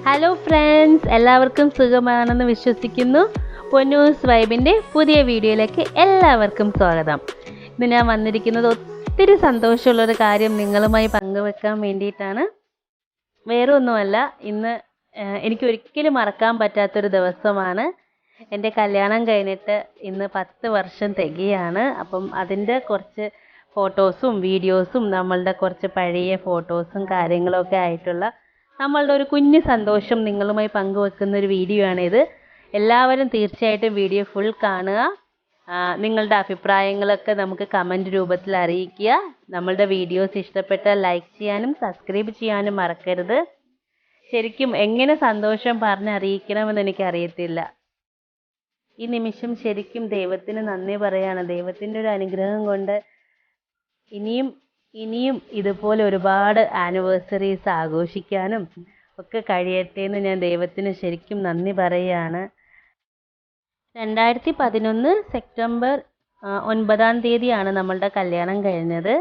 Hello friends, എല്ലാവർക്കും സുഖമാണെന്ന് വിശ്വസിക്കുന്നു. പൊന്നൂസ് വൈബിൻ്റെ പുതിയ വീഡിയോയിലേക്ക് എല്ലാവർക്കും സ്വാഗതം. ഇന്ന് ഞാൻ വന്നിരിക്കുന്നത് ഒത്തിരി സന്തോഷമുള്ളൊരു കാര്യം നിങ്ങളുമായി പങ്കുവെക്കാൻ വേണ്ടിയിട്ടാണ്. വേറെ ഒന്നുമല്ല, ഇന്ന് എനിക്കൊരിക്കലും മറക്കാൻ പറ്റാത്തൊരു ദിവസമാണ്. എൻ്റെ കല്യാണം കഴിഞ്ഞിട്ട് ഇന്ന് 10 വർഷം തികയാണ്. അപ്പം അതിൻ്റെ കുറച്ച് ഫോട്ടോസും വീഡിയോസും നമ്മളുടെ കുറച്ച് പഴയ ഫോട്ടോസും കാര്യങ്ങളൊക്കെ ആയിട്ടുള്ള നമ്മളുടെ ഒരു കുഞ്ഞു സന്തോഷം നിങ്ങളുമായി പങ്കുവെക്കുന്ന ഒരു വീഡിയോ ആണിത്. എല്ലാവരും തീർച്ചയായിട്ടും വീഡിയോ ഫുൾ കാണുക. നിങ്ങളുടെ അഭിപ്രായങ്ങളൊക്കെ നമുക്ക് കമൻറ്റ് രൂപത്തിൽ അറിയിക്കുക. നമ്മളുടെ വീഡിയോസ് ഇഷ്ടപ്പെട്ടാൽ ലൈക്ക് ചെയ്യാനും സബ്സ്ക്രൈബ് ചെയ്യാനും മറക്കരുത്. ശരിക്കും എങ്ങനെ സന്തോഷം പറഞ്ഞറിയിക്കണമെന്ന് എനിക്കറിയത്തില്ല. ഈ നിമിഷം ശരിക്കും ദൈവത്തിന് നന്ദി പറയാണ്. ദൈവത്തിൻ്റെ ഒരു അനുഗ്രഹം കൊണ്ട് ഇനിയും ഇതുപോലെ ഒരുപാട് ആനിവേഴ്സറീസ് ആഘോഷിക്കാനും ഒക്കെ കഴിയട്ടെ എന്ന് ഞാൻ ദൈവത്തിന് ശരിക്കും നന്ദി പറയുകയാണ്. 2011 സെപ്റ്റംബർ 9 തീയതിയാണ് നമ്മളുടെ കല്യാണം കഴിഞ്ഞത്.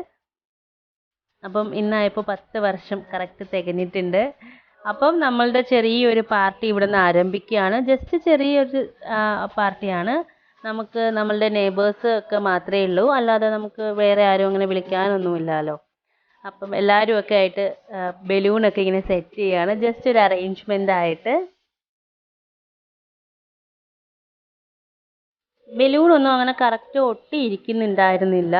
അപ്പം ഇന്നായപ്പോൾ 10 വർഷം കറക്റ്റ് തികഞ്ഞിട്ടുണ്ട്. അപ്പം നമ്മളുടെ ചെറിയൊരു പാർട്ടി ഇവിടെ നിന്ന് ആരംഭിക്കുകയാണ്. ജസ്റ്റ് ചെറിയൊരു പാർട്ടിയാണ്. നമുക്ക് നമ്മളുടെ നെയ്ബേഴ്സ് ഒക്കെ മാത്രമേ ഉള്ളൂ, അല്ലാതെ നമുക്ക് വേറെ ആരും അങ്ങനെ വിളിക്കാനൊന്നുമില്ലല്ലോ. അപ്പം എല്ലാവരും ഒക്കെ ആയിട്ട് ബലൂണൊക്കെ ഇങ്ങനെ സെറ്റ് ചെയ്യുകയാണ്, ജസ്റ്റ് ഒരു അറേഞ്ച്മെൻ്റ് ആയിട്ട്. ബലൂണൊന്നും അങ്ങനെ കറക്റ്റ് ഒട്ടിയിരിക്കുന്നുണ്ടായിരുന്നില്ല.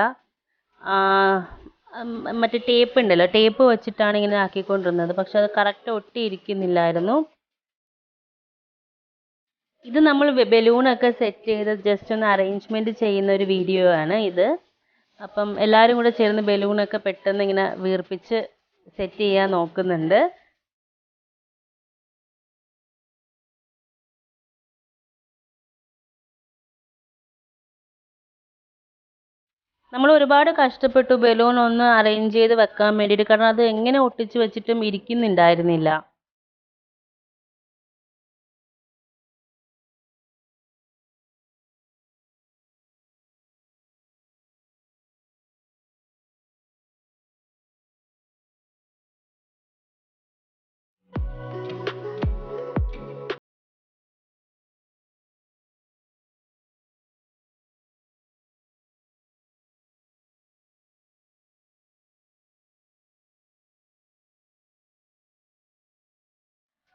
മറ്റേ ടേപ്പ് ഉണ്ടല്ലോ, ടേപ്പ് വെച്ചിട്ടാണ് ഇങ്ങനെ ആക്കിക്കൊണ്ടിരുന്നത്. പക്ഷെ അത് കറക്റ്റ് ഒട്ടിയിരിക്കുന്നില്ലായിരുന്നു. ഇത് നമ്മൾ ബലൂണൊക്കെ സെറ്റ് ചെയ്ത് ജസ്റ്റ് ഒന്ന് അറേഞ്ച്മെൻറ്റ് ചെയ്യുന്ന ഒരു വീഡിയോ ആണ് ഇത്. അപ്പം എല്ലാവരും കൂടെ ചേർന്ന് ബലൂണൊക്കെ പെട്ടെന്ന് ഇങ്ങനെ വീർപ്പിച്ച് സെറ്റ് ചെയ്യാൻ നോക്കുന്നുണ്ട്. നമ്മൾ ഒരുപാട് കഷ്ടപ്പെട്ടു ബലൂൺ ഒന്ന് അറേഞ്ച് ചെയ്ത് വെക്കാൻ വേണ്ടിയിട്ട്. കാരണം അത് എങ്ങനെ ഒട്ടിച്ച് വെച്ചിട്ടും ഇരിക്കുന്നുണ്ടായിരുന്നില്ല.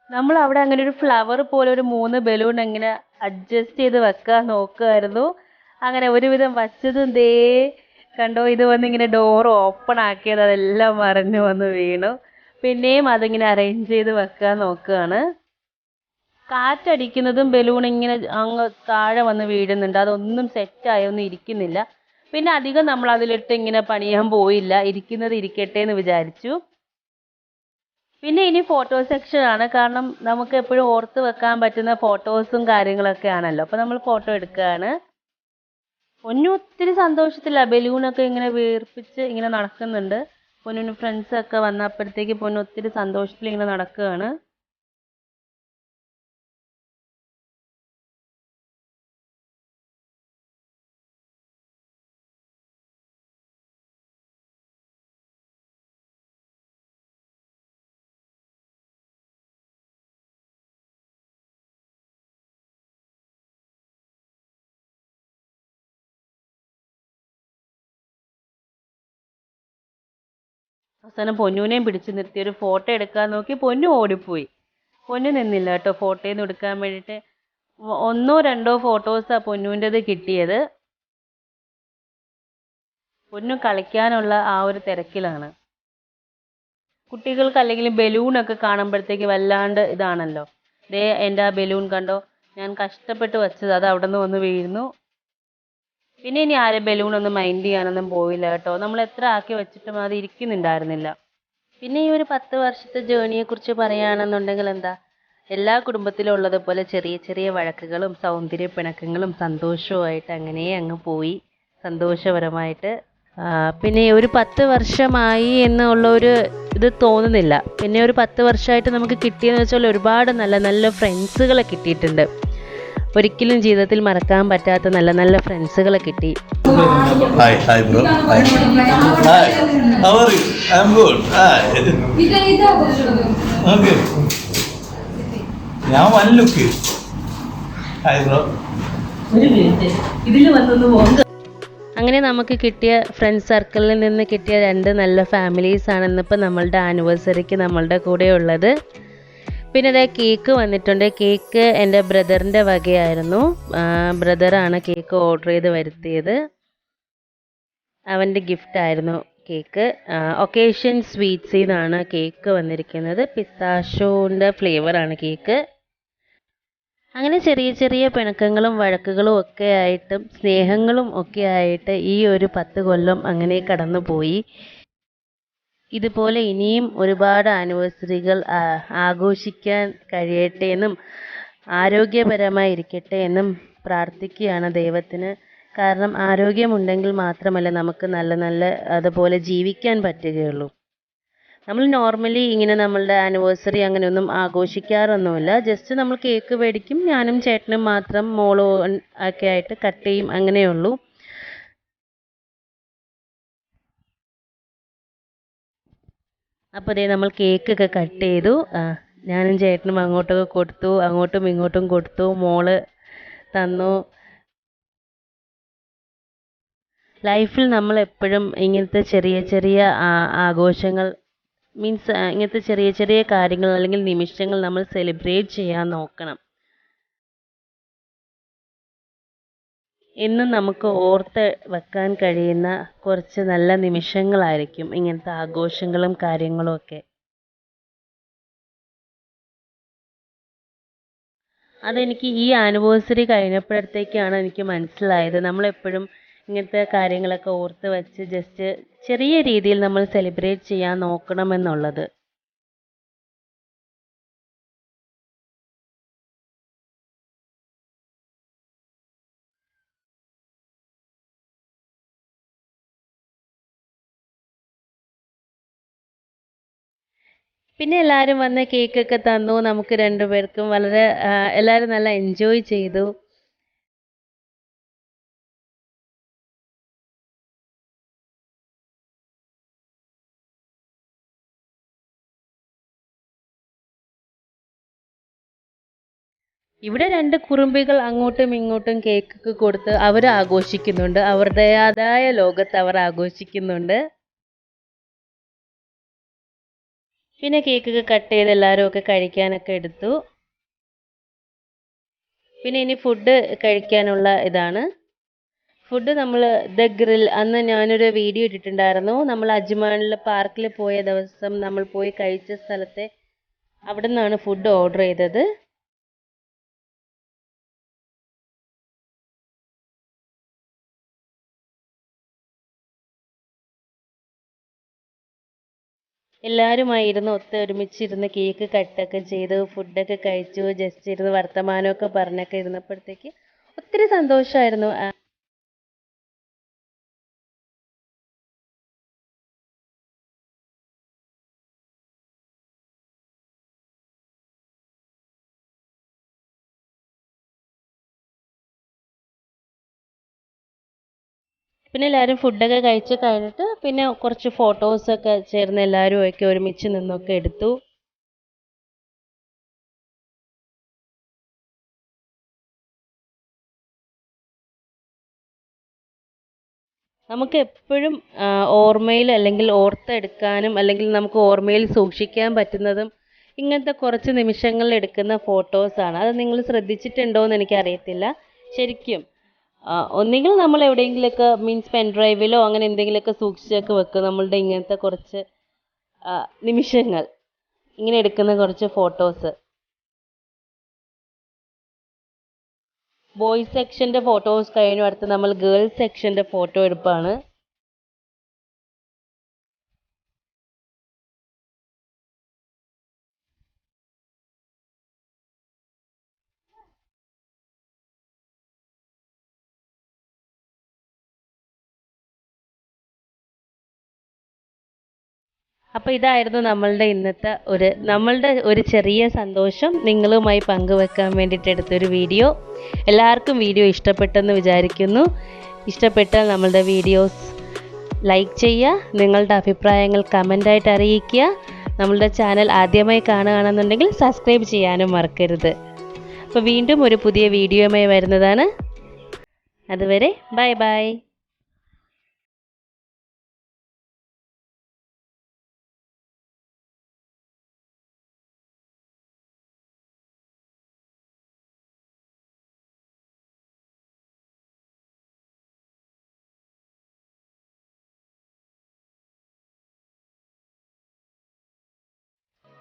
നമ്മൾ അവിടെ അങ്ങനെ ഒരു ഫ്ലവർ പോലെ ഒരു 3 ബലൂൺ എങ്ങനെ അഡ്ജസ്റ്റ് ചെയ്ത് വെക്കാൻ നോക്കുമായിരുന്നു. അങ്ങനെ ഒരുവിധം വച്ചതും കണ്ടോ, ഇത് വന്ന് ഇങ്ങനെ ഡോർ ഓപ്പൺ ആക്കിയത് അതെല്ലാം മറിഞ്ഞു വന്ന് വീണു. പിന്നെയും അതിങ്ങനെ അറേഞ്ച് ചെയ്ത് വെക്കാൻ നോക്കുകയാണ്. കാറ്റടിക്കുന്നതും ബലൂൺ ഇങ്ങനെ അങ്ങ് താഴെ വന്ന് വീഴുന്നുണ്ട്. അതൊന്നും സെറ്റായൊന്നും ഇരിക്കുന്നില്ല. പിന്നെ അധികം നമ്മൾ അതിലിട്ട് ഇങ്ങനെ പണിയാൻ പോയില്ല, ഇരിക്കുന്നത് ഇരിക്കട്ടെ എന്ന് വിചാരിച്ചു. പിന്നെ ഇനി ഫോട്ടോ സെക്ഷനാണ്. കാരണം നമുക്ക് എപ്പോഴും ഓർത്ത് വെക്കാൻ പറ്റുന്ന ഫോട്ടോസും കാര്യങ്ങളൊക്കെ ആണല്ലോ. അപ്പോൾ നമ്മൾ ഫോട്ടോ എടുക്കുകയാണ്. പൊന്നു ഒത്തിരി സന്തോഷത്തിലാണ്. ബലൂണൊക്കെ ഇങ്ങനെ വീർപ്പിച്ച് ഇങ്ങനെ നടക്കുന്നുണ്ട്. പൊന്നിന് ഫ്രണ്ട്സൊക്കെ വന്നപ്പോഴത്തേക്ക് പൊന്നു ഒത്തിരി സന്തോഷത്തിൽ ഇങ്ങനെ നടക്കുകയാണ്. അവസാനം പൊന്നുവിനെയും പിടിച്ചു നിർത്തി ഒരു ഫോട്ടോ എടുക്കാൻ നോക്കി. പൊന്നു ഓടിപ്പോയി. പൊന്നു നിന്നില്ല കേട്ടോ ഫോട്ടോയൊന്നും എടുക്കാൻ വേണ്ടിയിട്ട്. 1-2 ഫോട്ടോസാണ് പൊന്നുവിൻ്റെത് കിട്ടിയത്. പൊന്നു കളിക്കാനുള്ള ആ ഒരു തിരക്കിലാണ്. കുട്ടികൾക്ക് അല്ലെങ്കിൽ ബലൂണൊക്കെ കാണുമ്പോഴത്തേക്ക് വല്ലാണ്ട് ഇതാണല്ലോ. എൻ്റെ ആ ബലൂൺ കണ്ടോ, ഞാൻ കഷ്ടപ്പെട്ട് വെച്ചത് അത് അവിടെ നിന്ന് വന്ന് വീഴുന്നു. പിന്നെ ഇനി ആരും ബലൂണൊന്നും മൈൻഡ് ചെയ്യാനൊന്നും പോയില്ല കേട്ടോ. നമ്മൾ എത്ര ആക്കി വെച്ചിട്ടും അത് ഇരിക്കുന്നുണ്ടായിരുന്നില്ല. പിന്നെ ഈ ഒരു 10 വർഷത്തെ ജേണിയെക്കുറിച്ച് പറയുകയാണെന്നുണ്ടെങ്കിൽ എന്താ, എല്ലാ കുടുംബത്തിലും ഉള്ളതുപോലെ ചെറിയ ചെറിയ വഴക്കുകളും സൗന്ദര്യ പിണക്കങ്ങളും സന്തോഷവുമായിട്ട് അങ്ങനെ അങ്ങ് പോയി, സന്തോഷപരമായിട്ട്. പിന്നെ ഒരു 10 വർഷമായി എന്നുള്ളൊരു ഇത് തോന്നുന്നില്ല. പിന്നെ ഒരു 10 വർഷമായിട്ട് നമുക്ക് കിട്ടിയെന്ന് വെച്ചാൽ ഒരുപാട് നല്ല നല്ല ഫ്രണ്ട്സുകളെ കിട്ടിയിട്ടുണ്ട്. ഒരിക്കലും ജീവിതത്തിൽ മറക്കാൻ പറ്റാത്ത നല്ല നല്ല ഫ്രണ്ട്സുകളെ കിട്ടി. Hi bro. Hi. Hi. How are you? I'm good. Hi. Okay. ഞാൻ വൺ ലുക്ക്. Hi bro. ഒരു മിനിറ്റ് ഇതിൽ വന്നൊന്ന് പോകാം. അങ്ങനെ നമുക്ക് കിട്ടിയ ഫ്രണ്ട് സർക്കിളിൽ നിന്ന് കിട്ടിയ 2 നല്ല ഫാമിലീസാണ് ഇന്നിപ്പോൾ നമ്മളുടെ ആനിവേഴ്സറിക്ക് നമ്മളുടെ കൂടെ ഉള്ളത്. പിന്നെ ഇതേ കേക്ക് വന്നിട്ടുണ്ട്. കേക്ക് എൻ്റെ ബ്രദറിൻ്റെ വകയായിരുന്നു. ബ്രദറാണ് കേക്ക് ഓർഡർ ചെയ്ത് വരുത്തിയത്. അവൻ്റെ ഗിഫ്റ്റായിരുന്നു കേക്ക്. ഒക്കേഷൻ സ്വീറ്റ്സിൽ നിന്നാണ് കേക്ക് വന്നിരിക്കുന്നത്. പിസ്താഷ്യോൻ്റെ ഫ്ലേവറാണ് കേക്ക്. അങ്ങനെ ചെറിയ ചെറിയ പിണക്കങ്ങളും വഴക്കുകളും ഒക്കെ ആയിട്ടും സ്നേഹങ്ങളും ഒക്കെ ആയിട്ട് ഈ ഒരു 10 കൊല്ലം അങ്ങനെ കടന്നു പോയി. ഇതുപോലെ ഇനിയും ഒരുപാട് ആനിവേഴ്സറികൾ ആഘോഷിക്കാൻ കഴിയട്ടെ എന്നും ആരോഗ്യപരമായി ഇരിക്കട്ടെ എന്നും പ്രാർത്ഥിക്കുകയാണ് ദൈവത്തിന്. കാരണം ആരോഗ്യമുണ്ടെങ്കിൽ മാത്രമല്ല നമുക്ക് നല്ല നല്ല അതുപോലെ ജീവിക്കാൻ പറ്റുകയുള്ളൂ. നമ്മൾ നോർമലി ഇങ്ങനെ നമ്മളുടെ ആനിവേഴ്സറി അങ്ങനെയൊന്നും ആഘോഷിക്കാറൊന്നുമില്ല. ജസ്റ്റ് നമ്മൾ കേക്ക് മേടിക്കും, ഞാനും ചേട്ടനും മാത്രം, മോളോ ഒക്കെ ആയിട്ട് കട്ട് ചെയ്യും, അങ്ങനെയുള്ളൂ. അപ്പോൾ അതേ നമ്മൾ കേക്കൊക്കെ കട്ട് ചെയ്തു. ഞാനും ചേട്ടനും അങ്ങോട്ടൊക്കെ കൊടുത്തു, അങ്ങോട്ടും ഇങ്ങോട്ടും കൊടുത്തു. മോള് തന്നു. ലൈഫിൽ നമ്മൾ എപ്പോഴും ഇങ്ങനത്തെ ചെറിയ ചെറിയ ആഘോഷങ്ങൾ മീൻസ് ഇങ്ങനത്തെ ചെറിയ ചെറിയ കാര്യങ്ങൾ അല്ലെങ്കിൽ നിമിഷങ്ങൾ നമ്മൾ സെലിബ്രേറ്റ് ചെയ്യാൻ നോക്കണം. എന്നും നമുക്ക് ഓർത്ത് വെക്കാൻ കഴിയുന്ന കുറച്ച് നല്ല നിമിഷങ്ങളായിരിക്കും ഇങ്ങനത്തെ ആഘോഷങ്ങളും കാര്യങ്ങളും ഒക്കെ. അതെനിക്ക് ഈ ആനിവേഴ്സറി കഴിഞ്ഞപ്പോഴത്തേക്കാണ് എനിക്ക് മനസ്സിലായത്. നമ്മളെപ്പോഴും ഇങ്ങനത്തെ കാര്യങ്ങളൊക്കെ ഓർത്ത് വെച്ച് ജസ്റ്റ് ചെറിയ രീതിയിൽ നമ്മൾ സെലിബ്രേറ്റ് ചെയ്യാൻ നോക്കണമെന്നുള്ളത്. പിന്നെ എല്ലാവരും വന്ന് കേക്കൊക്കെ തന്നു. നമുക്ക് 2 പേർക്കും വളരെ എല്ലാവരും നല്ല എൻജോയ് ചെയ്തു. ഇവിടെ 2 കുറുമ്പികൾ അങ്ങോട്ടും ഇങ്ങോട്ടും കേക്കൊക്കെ കൊടുത്ത് അവർ ആഘോഷിക്കുന്നുണ്ട്. അവരുടേതായ ലോകത്ത് അവർ ആഘോഷിക്കുന്നുണ്ട്. പിന്നെ കേക്കൊക്കെ കട്ട് ചെയ്ത് എല്ലാവരും ഒക്കെ കഴിക്കാനൊക്കെ എടുത്തു. പിന്നെ ഇനി ഫുഡ് കഴിക്കാനുള്ള ഇതാണ്. ഫുഡ് നമ്മൾ ദ ഗ്രിൽ, അന്ന് ഞാനൊരു വീഡിയോ ഇട്ടിട്ടുണ്ടായിരുന്നു. നമ്മൾ അജ്മാനിൽ പാർക്കിൽ പോയ ദിവസം നമ്മൾ പോയി കഴിച്ച സ്ഥലത്തെ അവിടെ നിന്നാണ് ഫുഡ് ഓർഡർ ചെയ്തത്. എല്ലാവരുമായി ഒരുമിച്ചിരുന്ന് കേക്ക് കട്ടൊക്കെ ചെയ്തു, ഫുഡൊക്കെ കഴിച്ചു, ജസ്റ്റ് ഇരുന്ന് വർത്തമാനമൊക്കെ പറഞ്ഞൊക്കെ ഇരുന്നപ്പോഴത്തേക്ക് ഒത്തിരി സന്തോഷമായിരുന്നു. പിന്നെ എല്ലാവരും ഫുഡൊക്കെ കഴിച്ച് കഴിഞ്ഞിട്ട് പിന്നെ കുറച്ച് ഫോട്ടോസൊക്കെ ചേർന്ന് എല്ലാവരുമൊക്കെ ഒരുമിച്ച് നിന്നൊക്കെ എടുത്തു. നമുക്ക് എപ്പോഴും ഓർമ്മയിൽ അല്ലെങ്കിൽ ഓർത്തെടുക്കാനും അല്ലെങ്കിൽ നമുക്ക് ഓർമ്മയിൽ സൂക്ഷിക്കാൻ പറ്റുന്നതും ഇങ്ങനത്തെ കുറച്ച് നിമിഷങ്ങളിൽ എടുക്കുന്ന ഫോട്ടോസാണ്. അത് നിങ്ങൾ ശ്രദ്ധിച്ചിട്ടുണ്ടോ എന്ന് എനിക്കറിയത്തില്ല. ശരിക്കും ഒന്നുകിൽ നമ്മൾ എവിടെയെങ്കിലുമൊക്കെ മീൻസ് പെൻ ഡ്രൈവിലോ അങ്ങനെ എന്തെങ്കിലുമൊക്കെ സൂക്ഷിച്ചൊക്കെ വെക്കും നമ്മളുടെ ഇങ്ങനത്തെ കുറച്ച് നിമിഷങ്ങൾ, ഇങ്ങനെ എടുക്കുന്ന കുറച്ച് ഫോട്ടോസ്. ബോയ്സ് സെക്ഷൻ്റെ ഫോട്ടോസ് കഴിഞ്ഞു, അടുത്ത് നമ്മൾ ഗേൾസ് സെക്ഷൻ്റെ ഫോട്ടോ എടുപ്പാണ്. അപ്പോൾ ഇതായിരുന്നു നമ്മളുടെ ഒരു ചെറിയ സന്തോഷം നിങ്ങളുമായി പങ്കുവെക്കാൻ വേണ്ടിയിട്ട് എടുത്തൊരു വീഡിയോ. എല്ലാവർക്കും വീഡിയോ ഇഷ്ടപ്പെട്ടെന്ന് വിചാരിക്കുന്നു. ഇഷ്ടപ്പെട്ടാൽ നമ്മളുടെ വീഡിയോസ് ലൈക്ക് ചെയ്യുക, നിങ്ങളുടെ അഭിപ്രായങ്ങൾ കമൻ്റായിട്ട് അറിയിക്കുക. നമ്മളുടെ ചാനൽ ആദ്യമായി കാണുകയാണെന്നുണ്ടെങ്കിൽ സബ്സ്ക്രൈബ് ചെയ്യാനും മറക്കരുത്. അപ്പോൾ വീണ്ടും ഒരു പുതിയ വീഡിയോയുമായി വരുന്നതാണ്. അതുവരെ ബൈ ബൈ.